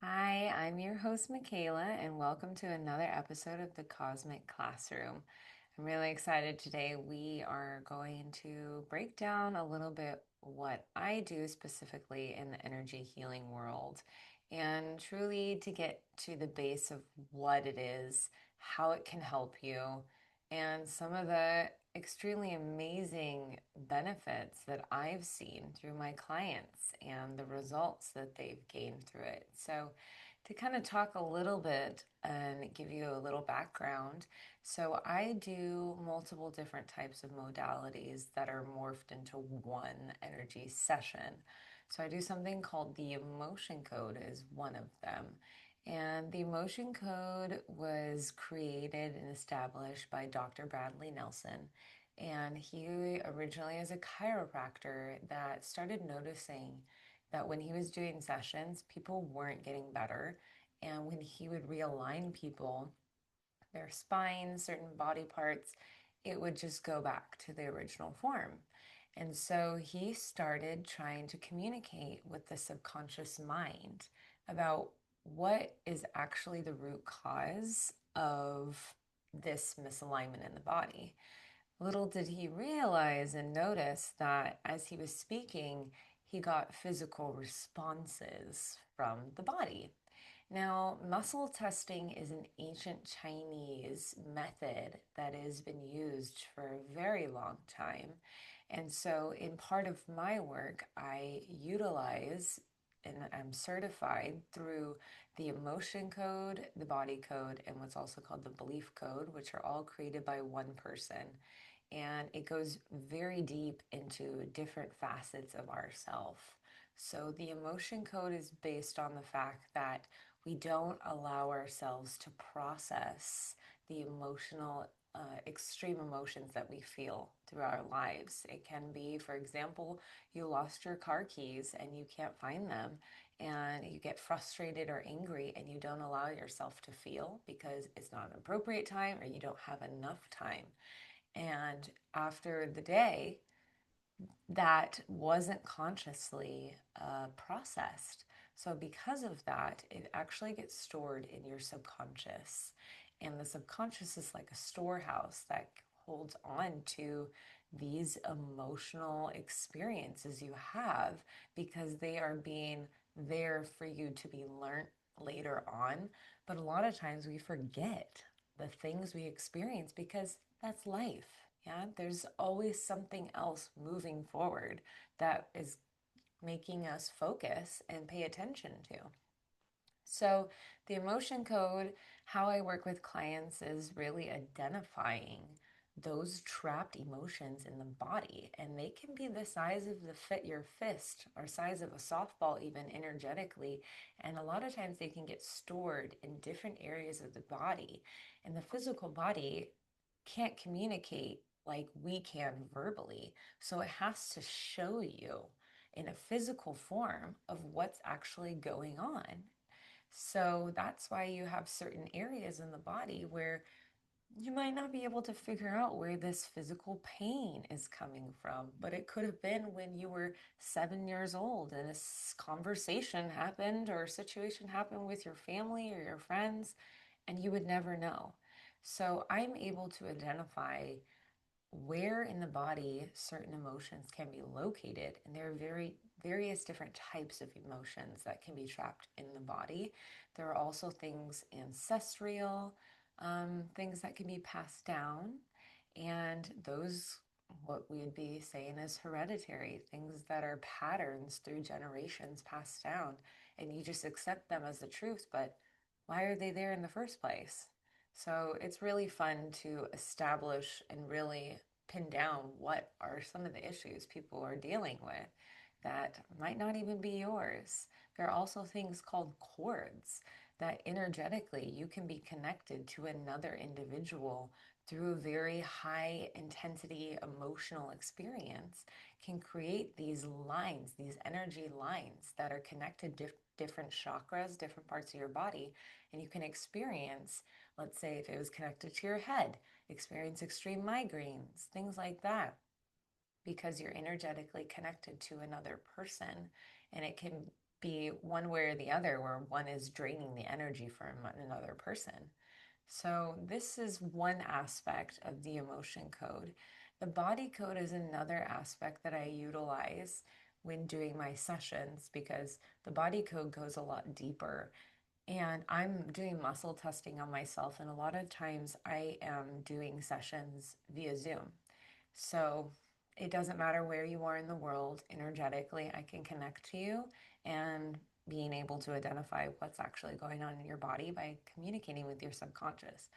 Hi, I'm your host, Makalah, and welcome to another episode of the Cosmic Classroom. I'm really excited today. We are going to break down a little bit what I do specifically in the energy healing world and truly to get to the base of what it is, how it can help you, and some of the extremely amazing benefits that I've seen through my clients and the results that they've gained through it. So, to kind of talk a little bit and give you a little background, so I do multiple different types of modalities that are morphed into one energy session. So I do something called the emotion code is one of them. And the emotion code was created and established by Dr. Bradley Nelson. And he originally is a chiropractor that started noticing that when he was doing sessions, people weren't getting better. And when he would realign people, their spine, certain body parts, it would just go back to the original form. And so he started trying to communicate with the subconscious mind about what is actually the root cause of this misalignment in the body. Little did he realize and notice that as he was speaking, he got physical responses from the body. Now, muscle testing is an ancient Chinese method that has been used for a very long time. And so, in part of my work, I utilize and I'm certified through the emotion code, the body code, and what's also called the belief code, which are all created by one person. And it goes very deep into different facets of ourself. So the emotion code is based on the fact that we don't allow ourselves to process the emotional, extreme emotions that we feel through our lives. It can be, for example, you lost your car keys and you can't find them, and you get frustrated or angry and you don't allow yourself to feel because it's not an appropriate time or you don't have enough time. And after the day, that wasn't consciously processed. So, because of that, it actually gets stored in your subconscious. And the subconscious is like a storehouse that holds on to these emotional experiences you have because they are being there for you to be learned later on. But a lot of times we forget the things we experience because that's life. Yeah, there's always something else moving forward that is making us focus and pay attention to. So, the emotion code, how I work with clients is really identifying those trapped emotions in the body. And they can be the size of your fist or size of a softball, even energetically. And a lot of times they can get stored in different areas of the body. And the physical body can't communicate like we can verbally. So it has to show you in a physical form of what's actually going on. So that's why you have certain areas in the body where you might not be able to figure out where this physical pain is coming from, but it could have been when you were 7 years old and a conversation happened or a situation happened with your family or your friends, and you would never know. So I'm able to identify where in the body certain emotions can be located. And there are various different types of emotions that can be trapped in the body. There are also things ancestral, things that can be passed down, and those what we would be saying is hereditary, things that are patterns through generations passed down, and you just accept them as the truth, but why are they there in the first place? So it's really fun to establish and really pin down what are some of the issues people are dealing with that might not even be yours. There are also things called cords that energetically you can be connected to another individual through a very high intensity emotional experience can create these lines, these energy lines that are connected to different chakras, different parts of your body, and you can experience, let's say if it was connected to your head, experience extreme migraines, things like that, because you're energetically connected to another person. And it can be one way or the other, where one is draining the energy from another person. So, this is one aspect of the emotion code. The body code is another aspect that I utilize when doing my sessions because the body code goes a lot deeper. And I'm doing muscle testing on myself, and a lot of times I am doing sessions via Zoom. So it doesn't matter where you are in the world, energetically, I can connect to you and being able to identify what's actually going on in your body by communicating with your subconscious.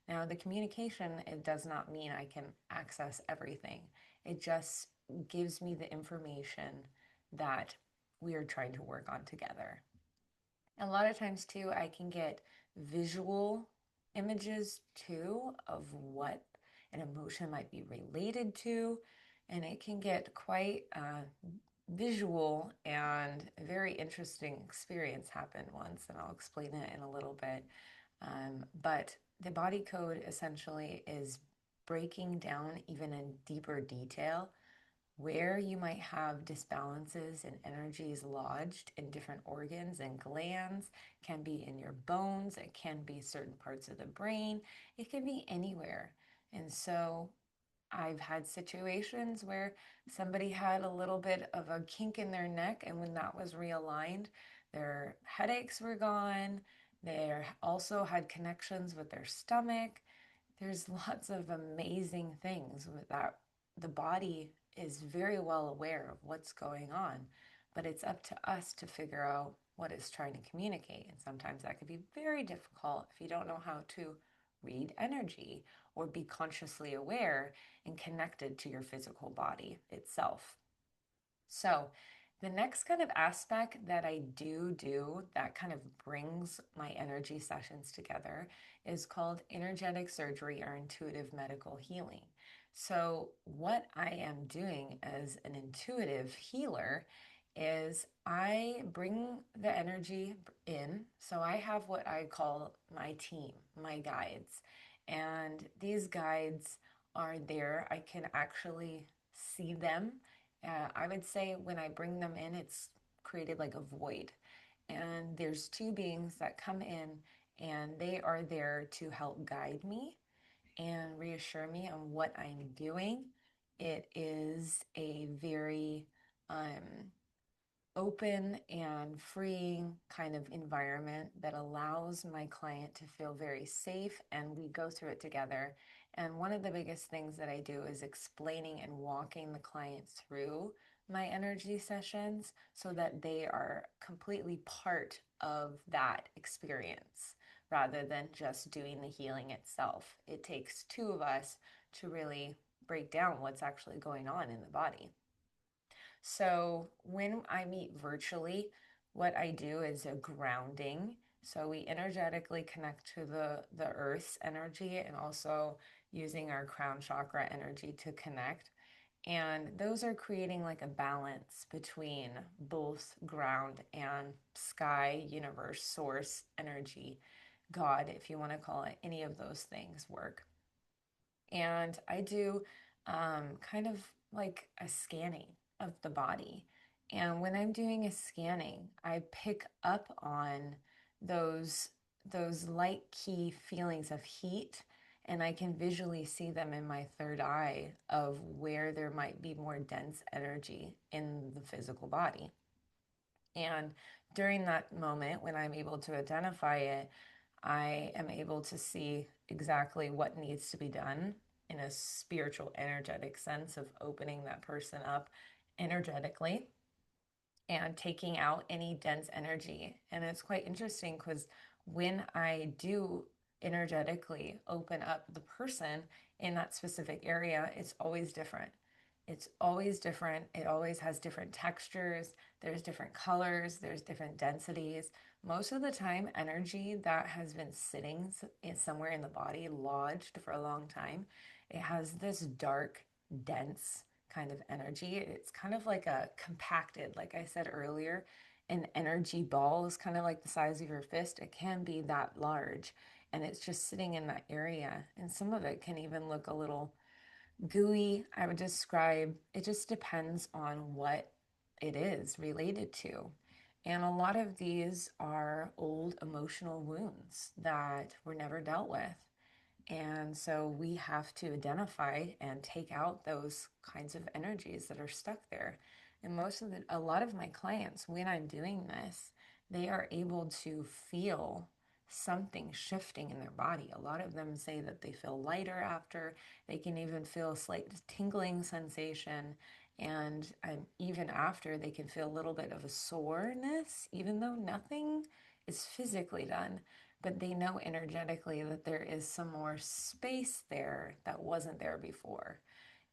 Now, the communication, it does not mean I can access everything. It just gives me the information that we are trying to work on together. A lot of times, too, I can get visual images too of what an emotion might be related to, and it can get quite visual and a very interesting experience happened once, and I'll explain it in a little bit. But the body code essentially is breaking down even in deeper detail where you might have disbalances and energies lodged in different organs and glands. It can be in your bones, it can be certain parts of the brain, it can be anywhere. And so I've had situations where somebody had a little bit of a kink in their neck, and when that was realigned, their headaches were gone. They also had connections with their stomach. There's lots of amazing things with that. The body is very well aware of what's going on, but it's up to us to figure out what it's trying to communicate. And sometimes that could be very difficult if you don't know how to read energy or be consciously aware and connected to your physical body itself. So, the next kind of aspect that I do that kind of brings my energy sessions together is called energetic surgery or intuitive medical healing. So, what I am doing as an intuitive healer is I bring the energy in. So, I have what I call my team, my guides. And these guides are there. I can actually see them. I would say when I bring them in, it's created like a void. And there's two beings that come in, and they are there to help guide me and reassure me on what I'm doing. It is a very open and freeing kind of environment that allows my client to feel very safe, and we go through it together. And one of the biggest things that I do is explaining and walking the client through my energy sessions so that they are completely part of that experience rather than just doing the healing itself. It takes two of us to really break down what's actually going on in the body. So when I meet virtually, what I do is a grounding. So we energetically connect to the earth's energy and also using our crown chakra energy to connect. And those are creating like a balance between both ground and sky, universe, source, energy, God, if you want to call it any of those things, work. And I do kind of like a scanning of the body. And when I'm doing a scanning, I pick up on those those light key feelings of heat, and I can visually see them in my third eye of where there might be more dense energy in the physical body. And during that moment, when I'm able to identify it, I am able to see exactly what needs to be done in a spiritual, energetic sense of opening that person up energetically and taking out any dense energy. And it's quite interesting because when I do energetically open up the person in that specific area, it's always different. It's always different. It always has different textures. There's different colors. There's different densities. Most of the time, energy that has been sitting somewhere in the body, lodged for a long time, it has this dark, dense kind of energy. It's kind of like a compacted, like I said earlier, an energy ball is kind of like the size of your fist. It can be that large, and it's just sitting in that area. And some of it can even look a little gooey. I would describe it just depends on what it is related to. And a lot of these are old emotional wounds that were never dealt with. And so we have to identify and take out those kinds of energies that are stuck there. And a lot of my clients, when I'm doing this, they are able to feel something shifting in their body. A lot of them say that they feel lighter after. They can even feel a slight tingling sensation. And even after, they can feel a little bit of a soreness, even though nothing is physically done, but they know energetically that there is some more space there that wasn't there before.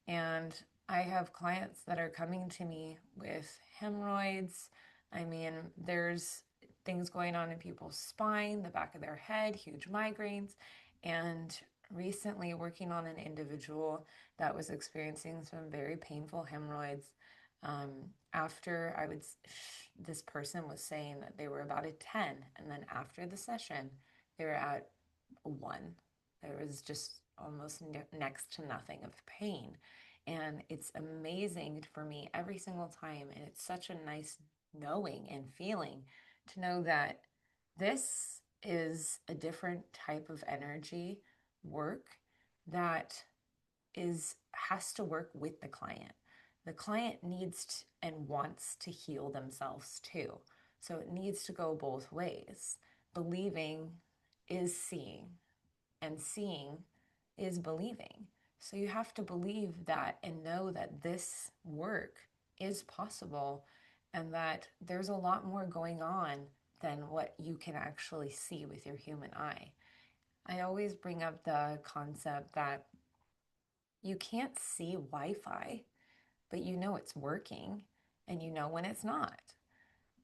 And I have clients that are coming to me with hemorrhoids. I mean, there's things going on in people's spine, the back of their head, huge migraines. And recently, working on an individual that was experiencing some very painful hemorrhoids. After this person was saying that they were about a 10, and then after the session, they were at a 1. There was just almost next to nothing of pain. And it's amazing for me every single time. And it's such a nice knowing and feeling to know that this is a different type of energy work that has to work with the client. The client needs and wants to heal themselves too. So it needs to go both ways. Believing is seeing, and seeing is believing. So you have to believe that and know that this work is possible and that there's a lot more going on than what you can actually see with your human eye. I always bring up the concept that you can't see Wi Fi, but you know it's working and you know when it's not.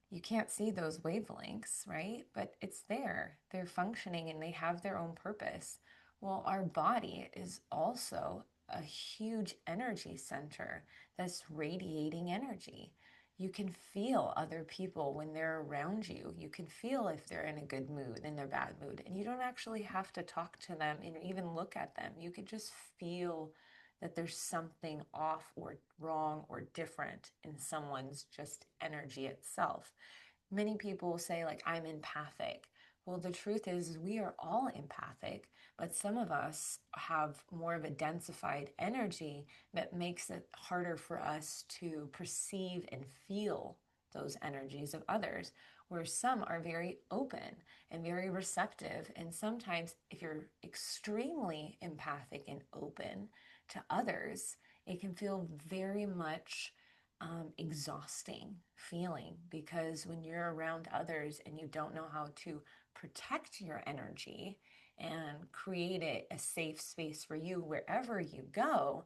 You can't see those wavelengths, right? But it's there. They're functioning and they have their own purpose. Well, our body is also a huge energy center that's radiating energy. You can feel other people when they're around you. You can feel if they're in a good mood, in a bad mood. And you don't actually have to talk to them and even look at them. You could just feel that there's something off or wrong or different in someone's just energy itself. Many people say, like, I'm empathic. Well, the truth is, we are all empathic, but some of us have more of a densified energy that makes it harder for us to perceive and feel those energies of others, where some are very open and very receptive. And sometimes, if you're extremely empathic and open to others, it can feel very much exhausting feeling, because when you're around others and you don't know how to protect your energy and create a safe space for you wherever you go,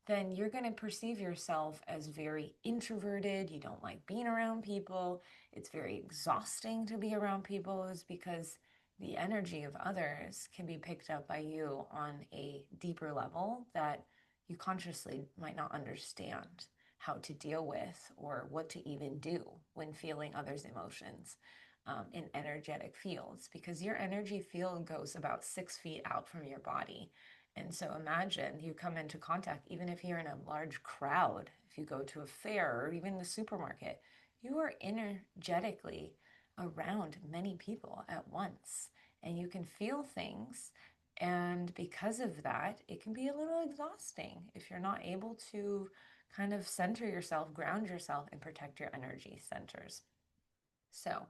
then you're going to perceive yourself as very introverted. You don't like being around people. It's very exhausting to be around people, is because the energy of others can be picked up by you on a deeper level that you consciously might not understand how to deal with or what to even do when feeling others' emotions in energetic fields, because your energy field goes about 6 feet out from your body. And so imagine you come into contact, even if you're in a large crowd, if you go to a fair or even the supermarket, you are energetically around many people at once and you can feel things. And because of that, it can be a little exhausting if you're not able to kind of center yourself, ground yourself, and protect your energy centers. So,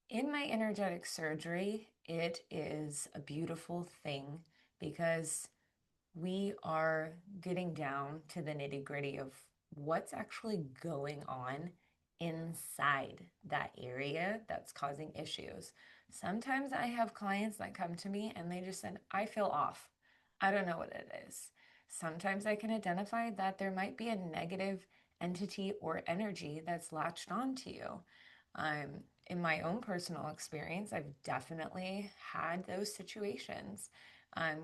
in my energetic surgery, it is a beautiful thing because we are getting down to the nitty gritty of what's actually going on inside that area that's causing issues. Sometimes I have clients that come to me and they just said, I feel off. I don't know what it is. Sometimes I can identify that there might be a negative entity or energy that's latched onto you. In my own personal experience, I've definitely had those situations.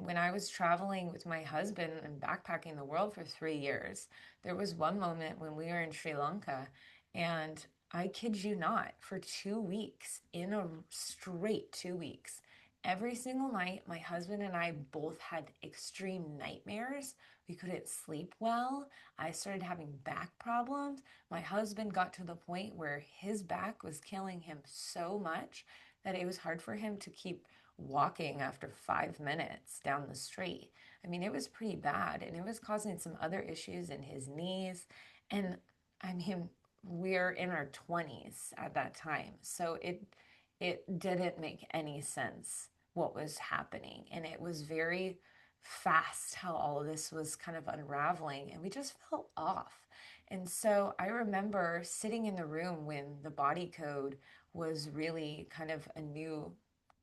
When I was traveling with my husband and backpacking the world for 3 years, there was one moment when we were in Sri Lanka, and I kid you not, for 2 weeks, in a straight 2 weeks, every single night, my husband and I both had extreme nightmares. We couldn't sleep well. I started having back problems. My husband got to the point where his back was killing him so much that it was hard for him to keep walking after 5 minutes down the street. I mean, it was pretty bad, and it was causing some other issues in his knees. And I mean, we're in our 20s at that time. So it didn't make any sense what was happening. And it was very fast how all of this was kind of unraveling, and we just felt off. And so I remember sitting in the room when the body code was really kind of a new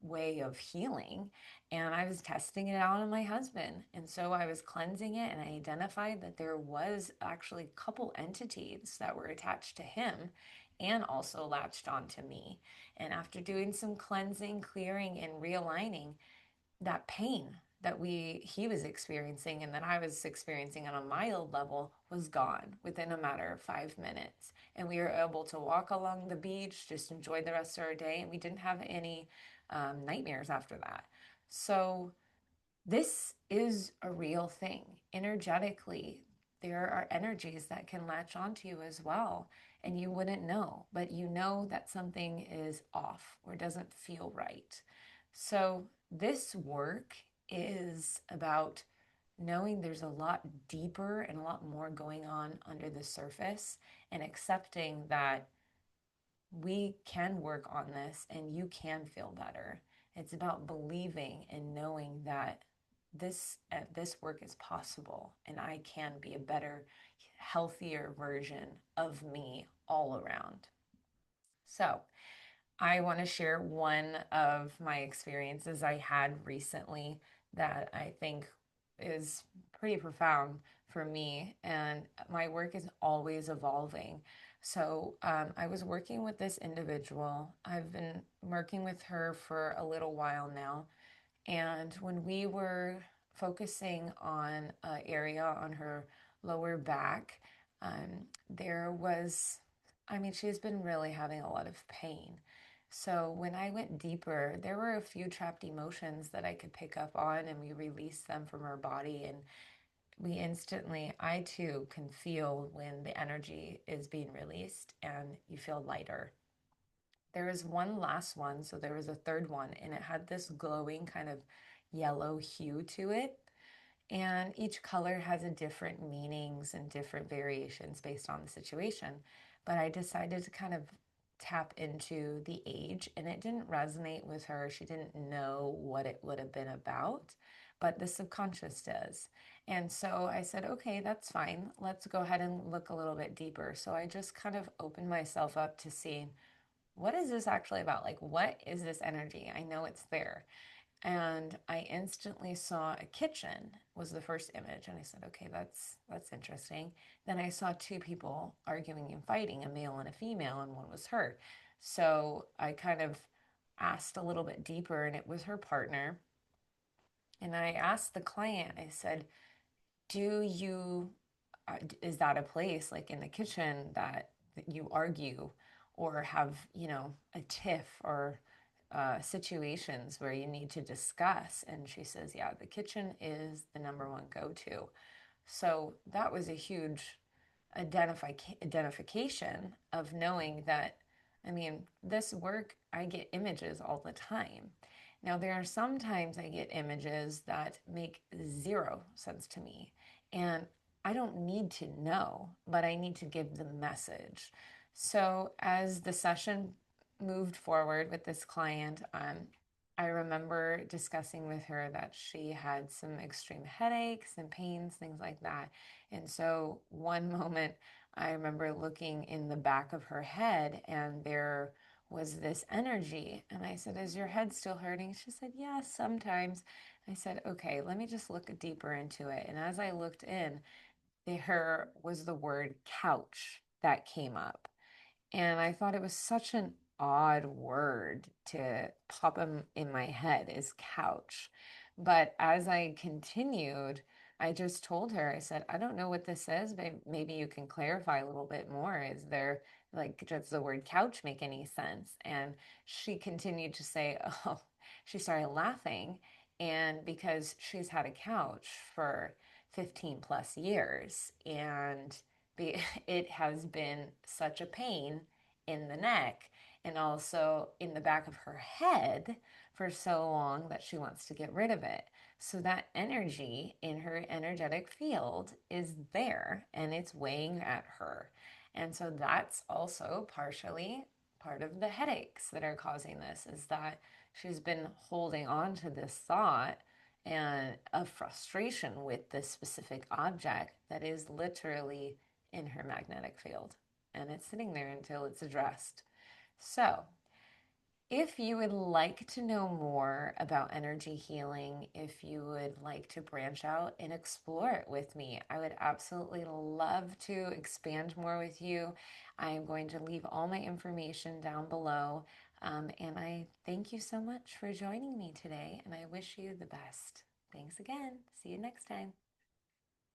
way of healing, and I was testing it out on my husband. And so I was cleansing it, and I identified that there was actually a couple entities that were attached to him and also latched onto me. And after doing some cleansing, clearing, and realigning, that pain that he was experiencing and that I was experiencing on a mild level was gone within a matter of 5 minutes. And we were able to walk along the beach, just enjoy the rest of our day, and we didn't have any nightmares after that. So this is a real thing. Energetically, there are energies that can latch onto you as well, and you wouldn't know, but you know that something is off or doesn't feel right. So, this work is about knowing there's a lot deeper and a lot more going on under the surface, and accepting that we can work on this and you can feel better. It's about believing and knowing that this work is possible, and I can be a better, healthier version of me all around. So, I want to share one of my experiences I had recently that I think is pretty profound for me, and my work is always evolving. So, I was working with this individual. I've been working with her for a little while now, and when we were focusing on an area on her lower back, there was, I mean, she's been really having a lot of pain. So when I went deeper, there were a few trapped emotions that I could pick up on, and we released them from her body. And we instantly, I too can feel when the energy is being released and you feel lighter. There was one last one, so there was a third one, and it had this glowing kind of yellow hue to it. And each color has a different meanings and different variations based on the situation. But I decided to kind of tap into the age, and it didn't resonate with her. She didn't know what it would have been about, but the subconscious does. And so I said, okay, that's fine. Let's go ahead and look a little bit deeper. So I just kind of opened myself up to see, what is this actually about? Like, what is this energy? I know it's there. And I instantly saw a kitchen was the first image, and I said, okay, that's interesting. Then I saw two people arguing and fighting, a male and a female, and one was her. So I kind of asked a little bit deeper, and it was her partner. And I asked the client, I said, do you is that a place like in the kitchen that you argue or have, a tiff or situations where you need to discuss? And she says, yeah, the kitchen is the number one go-to. So that was a huge identification of knowing that, I mean, this work, I get images all the time. Now, there are sometimes I get images that make zero sense to me, and I don't need to know, but I need to give the message. So, as the session moved forward with this client, I remember discussing with her that she had some extreme headaches and pains, things like that. And so one moment I remember looking in the back of her head, and there was this energy. And I said, is your head still hurting? She said, yeah, sometimes. I said, okay, let me just look deeper into it. And as I looked in, there was the word couch that came up. And I thought it was such an odd word to pop in my head, is couch. But as I continued, I just told her, I said, I don't know what this is, but maybe you can clarify a little bit more. Is there like, does the word couch make any sense? And she continued to say, oh, she started laughing. And because she's had a couch for 15 plus years, and it has been such a pain in the neck and also in the back of her head for so long that she wants to get rid of it. So that energy in her energetic field is there and it's weighing at her. And so that's also partially part of the headaches that are causing this, is that she's been holding on to this thought and of frustration with this specific object that is literally in her magnetic field. And it's sitting there until it's addressed. So, if you would like to know more about energy healing, if you would like to branch out and explore it with me, I would absolutely love to expand more with you. I am going to leave all my information down below. And I thank you so much for joining me today, and I wish you the best. Thanks again. See you next time.